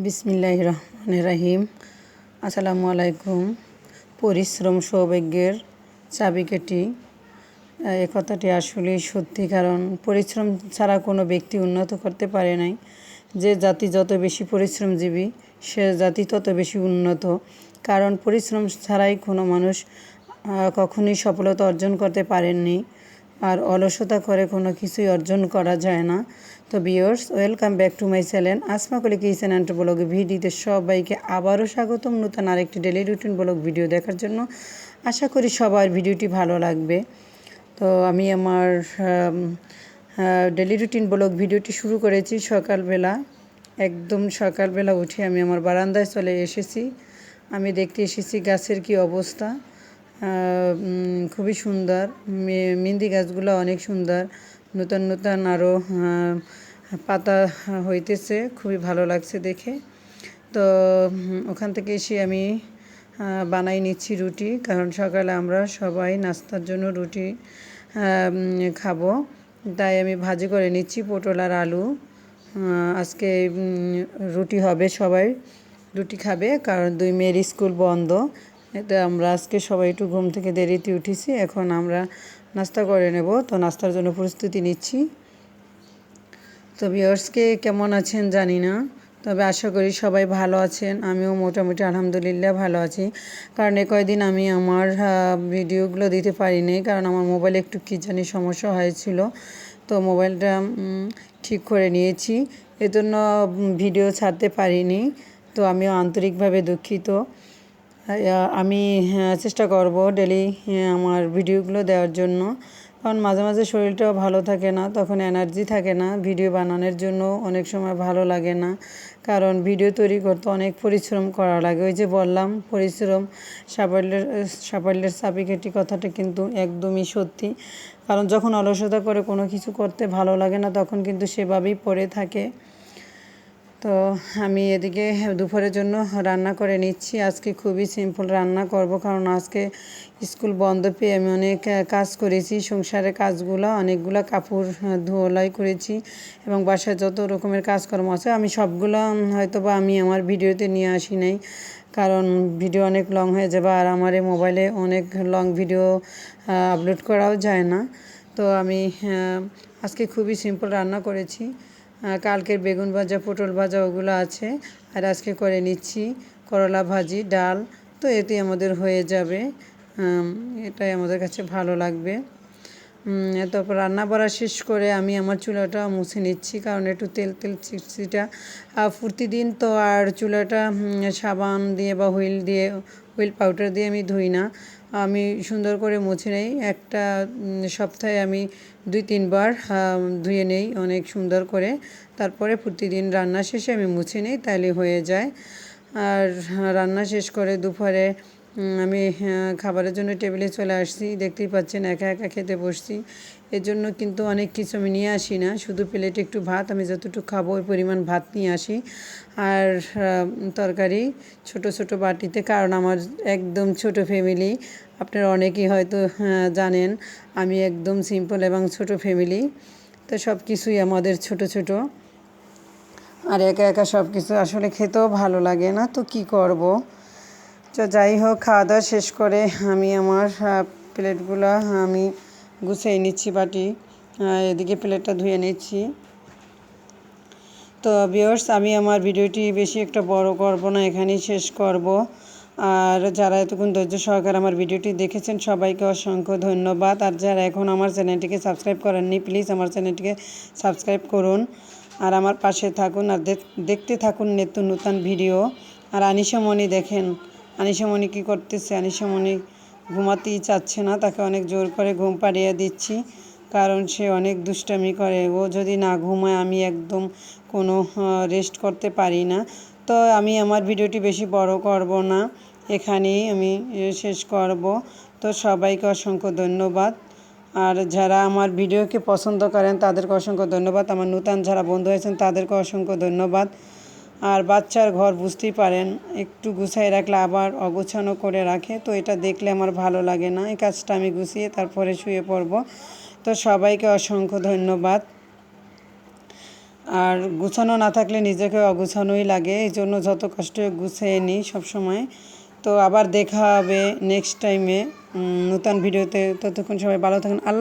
বিসমিল্লাহির রহমানির রহিম। আসসালামু আলাইকুম। পরিশ্রম সৌভাগ্যের চাবিকাঠি, এ কথাটি আসলেই সত্যি, কারণ পরিশ্রম ছাড়া কোনো ব্যক্তি উন্নত করতে পারে নাই। যে জাতি যত বেশি পরিশ্রমজীবী সে জাতি তত বেশি উন্নত, কারণ পরিশ্রম ছাড়াই কোনো মানুষ কখনোই সফলতা অর্জন করতে পারেননি। আর অলসতা করে কোনো কিছুই অর্জন করা যায় না। তো viewers, welcome back to my channel Asma কলি কিচেন অ্যান্ড ব্লগ ভিডিওতে সবাইকে আবারও স্বাগতম নতুন আরেকটি ডেলি রুটিন ব্লগ ভিডিও দেখার জন্য। আশা করি সবার ভিডিওটি ভালো লাগবে। তো আমি আমার ডেলি রুটিন ব্লগ ভিডিওটি শুরু করেছি সকালবেলা। একদম সকালবেলা উঠে আমি আমার বারান্দায় চলে এসেছি। আমি দেখতে এসেছি গাছের কি অবস্থা। খুবই সুন্দর, মেহেন্দি গাছগুলো অনেক সুন্দর, নতুন নতুন আরও পাতা হইতেছে, খুবই ভালো লাগছে দেখে। তো ওখান থেকে এসে আমি বানাই নিচ্ছি রুটি, কারণ সকালে আমরা সবাই নাস্তার জন্য রুটি খাবো। তাই আমি ভাজি করে নিচ্ছি পটল আর আলু। আজকে রুটি হবে, সবাই রুটি খাবে, কারণ 2 মেয়ের স্কুল বন্ধ। এতে আমরা আজকে সবাই একটু ঘুম থেকে দেরিতে উঠেছি, এখন আমরা নাস্তা করে নেব। তো নাস্তার জন্য প্রস্তুতি নিচ্ছি। তো ভিউয়ার্সকে কেমন আছেন জানি না, তবে আশা করি সবাই ভালো আছেন। আমিও মোটামুটি আলহামদুলিল্লাহ ভালো আছি, কারণ কয়দিন আমি আমার ভিডিওগুলো দিতে পারিনি, কারণ আমার মোবাইলে একটু কী জানি সমস্যা হয়েছিল। তো মোবাইলটা ঠিক করে নিয়েছি, এজন্য ভিডিও ছাড়তে পারিনি। তো আমিও আন্তরিকভাবে দুঃখিত। আমি চেষ্টা করব ডেলি আমার ভিডিওগুলো দেওয়ার জন্য, কারণ মাঝে মাঝে শরীরটাও ভালো থাকে না, তখন এনার্জি থাকে না ভিডিও বানানোর জন্য, অনেক সময় ভালো লাগে না, কারণ ভিডিও তৈরি করতে অনেক পরিশ্রম করা লাগে। ওই যে বললাম, পরিশ্রম সাফল্যের চাবিকাঠি, কথাটা কিন্তু একদমই সত্যি। কারণ যখন অলসতা করে কোনো কিছু করতে ভালো লাগে না, তখন কিন্তু সেভাবেই পড়ে থাকে। তো আমি এদিকে দুপুরের জন্য রান্না করে নিচ্ছি। আজকে খুবই সিম্পল রান্না করব, কারণ আজকে স্কুল বন্ধ পেয়ে আমি অনেক কাজ করেছি, সংসারের কাজগুলো, অনেকগুলো কাপড় ধোলাই করেছি, এবং বাসায় যত রকমের কাজকর্ম আছে আমি সবগুলো হয়তো বা আমি আমার ভিডিওতে নিয়ে আসি নাই, কারণ ভিডিও অনেক লং হয়ে যাবে, আর আমার এই মোবাইলে অনেক লং ভিডিও আপলোড করাও যায় না। তো আমি আজকে খুবই সিম্পল রান্না করেছি। কালকের বেগুন ভাজা, পটল ভাজা ওগুলো আছে, আর আজকে করে নিচ্ছি করলা ভাজি, ডাল। তো এতে আমাদের হয়ে যাবে, এটাই আমাদের কাছে ভালো লাগবে। তারপর রান্না বাড়া শেষ করে আমি আমার চুলাটা মুছে নিচ্ছি, কারণ একটু তেল তেল চিটচিটা প্রতিদিন তো আর চুলাটা সাবান দিয়ে বা হুইল পাউডার দিয়ে আমি ধুই না। আমি সুন্দর করে মুছে নেই, একটা সপ্তাহে আমি 2-3 বার ধুয়ে নেই অনেক সুন্দর করে। তারপরে প্রতিদিন রান্না শেষে আমি মুছে নেই, তাহলে হয়ে যায়। আর রান্না শেষ করে দুপুরে আমি খাবারের জন্য টেবিলে চলে আসছি। দেখতেই পাচ্ছেন একা একা খেতে বসছি, এর জন্য কিন্তু অনেক কিছু আমি নিয়ে আসি না, শুধু প্লেটে একটু ভাত, আমি যতটুকু খাবো ওই পরিমাণ ভাত নিয়ে আসি, আর তরকারি ছোট ছোট বাটিতে, কারণ আমার একদম ছোট ফ্যামিলি। আপনারা অনেকেই হয়তো জানেন আমি একদম সিম্পল এবং ছোট ফ্যামিলি। তো সব কিছুই আমাদের ছোট ছোট, আর একা একা সব কিছু আসলে খেতেও ভালো লাগে না, তো কি করব। তো যাই হোক, খাওয়া দাওয়া শেষ করে আমি আমার প্লেটগুলো আমি গুছিয়ে নিচ্ছি, বাটি এদিকে প্লেটটা ধুয়ে নিচ্ছি। তো ভিউয়ার্স, আমি আমার ভিডিওটি বেশি একটা বড় করব না, এখানেই শেষ করব। আর যারা এতক্ষণ ধৈর্য সহকারে আমার ভিডিওটি দেখেছেন সবাইকে অসংখ্য ধন্যবাদ। আর যারা এখন আমার চ্যানেলটিকে সাবস্ক্রাইব করেননি, প্লিজ আমার চ্যানেলটিকে সাবস্ক্রাইব করুন, আর আমার পাশে থাকুন, আর দেখতে থাকুন নিত্য নতুন ভিডিও। আর আনিশামণি দেখেন, আনিশামণি কী করতেছে। আনিশামণি ঘুমাতেই চাচ্ছে না, তাকে অনেক জোর করে ঘুম পাড়িয়ে দিচ্ছি, কারণ সে অনেক দুষ্টামি করে। ও যদি না ঘুমায় আমি একদম কোনো রেস্ট করতে পারি না। তো আমি আমার ভিডিওটি বেশি বড় করব না, এখানেই আমি শেষ করব। তো সবাইকে অসংখ্য ধন্যবাদ। আর যারা আমার ভিডিওকে পছন্দ করেন তাদেরকে অসংখ্য ধন্যবাদ। আমার নতুন যারা বন্ধু হয়েছেন তাদেরকে অসংখ্য ধন্যবাদ। আর বাচ্চার ঘর বুঝতেই পারেন, একটু গুছিয়ে রাখলে আবার অগোছানো করে রাখে, তো এটা দেখলে আমার ভালো লাগে না। এই কাজটা আমি গুছিয়ে তারপরে শুয়ে পড়ব। তো সবাইকে অসংখ্য ধন্যবাদ। আর গুছানো না থাকলে নিজেকে অগুছানোই লাগে, এই জন্য যত কষ্ট গুছিয়ে নিই সবসময়। তো আবার দেখা হবে নেক্সট টাইমে নতুন ভিডিওতে। ততক্ষণ সবাই ভালো থাকুন। আল্লাহ।